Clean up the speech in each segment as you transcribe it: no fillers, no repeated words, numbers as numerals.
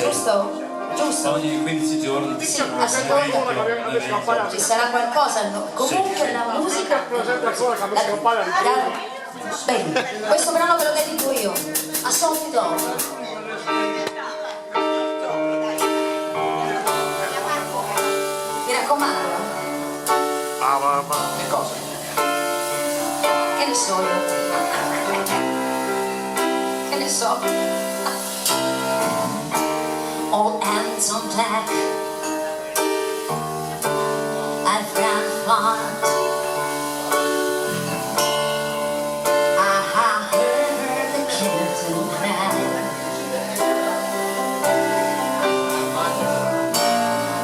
giusto? Giusto? Ogni 15 giorni. Sì, a seconda ci sarà qualcosa, no? Comunque la musica. Bene, questo brano ve lo dedico io, a soldi d'oro. Mi raccomando. Che cosa? Che ne so io? Che ne so? All hands on deck, I've ran far. I heard the captain cry.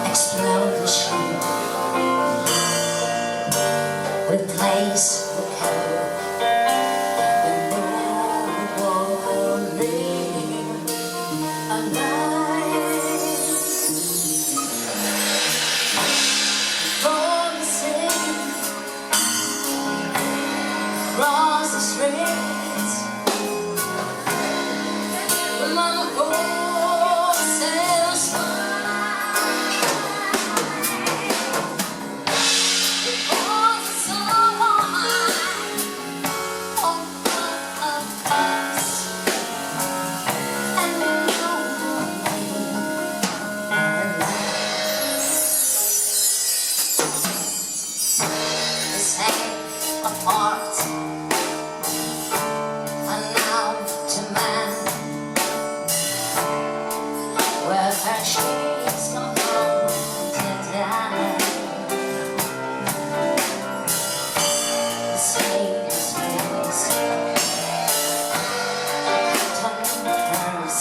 Explode the ship, replace the cover. Across the streets, the mama sails before the sun on us, and we know this ain't apart. She's come home to die. The sailor's face turning hers.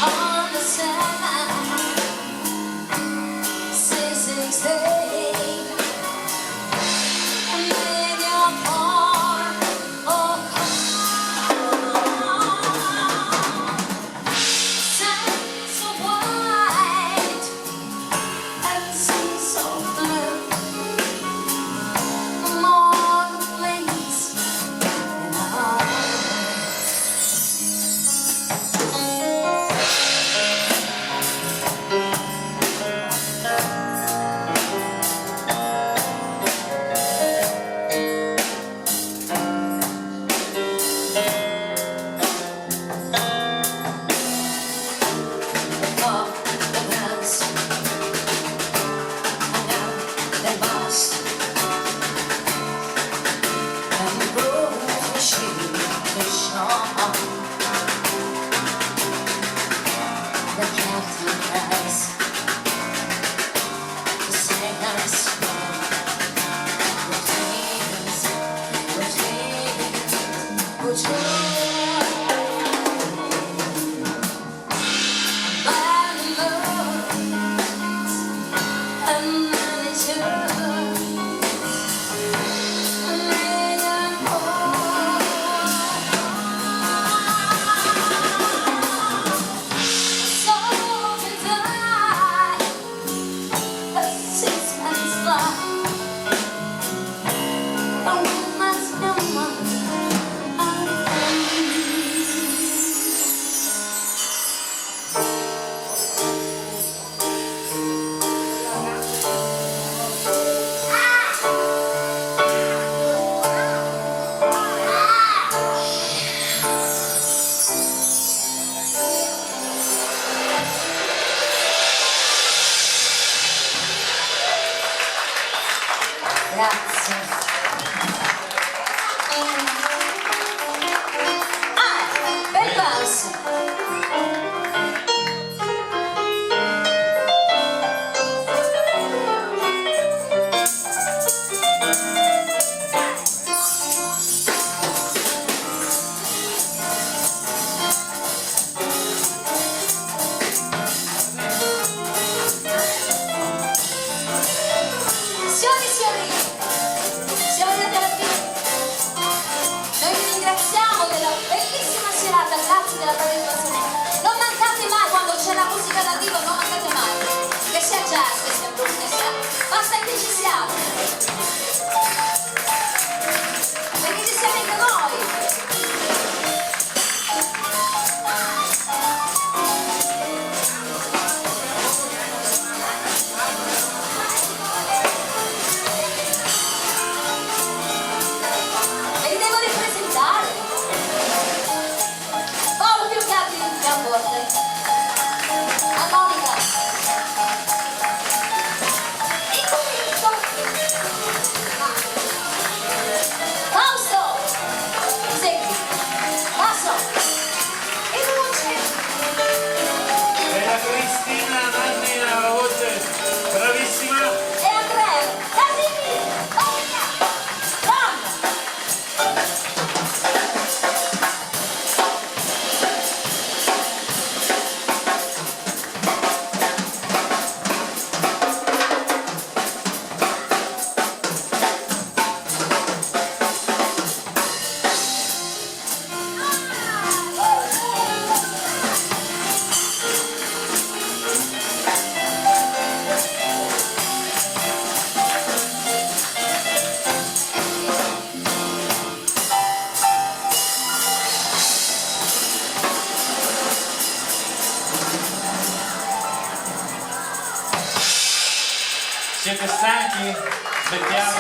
On the side, 668. The captain cries, the sailors Grazie. Per Bams. Siamo arrivati alla fine. Noi vi ringraziamo della bellissima serata, grazie della partecipazione. Non mancate mai quando c'è la musica dal vivo, non mancate mai. Che sia jazz, che sia blues, che sia... Basta che ci siamo. Siete stanchi? Smettiamo?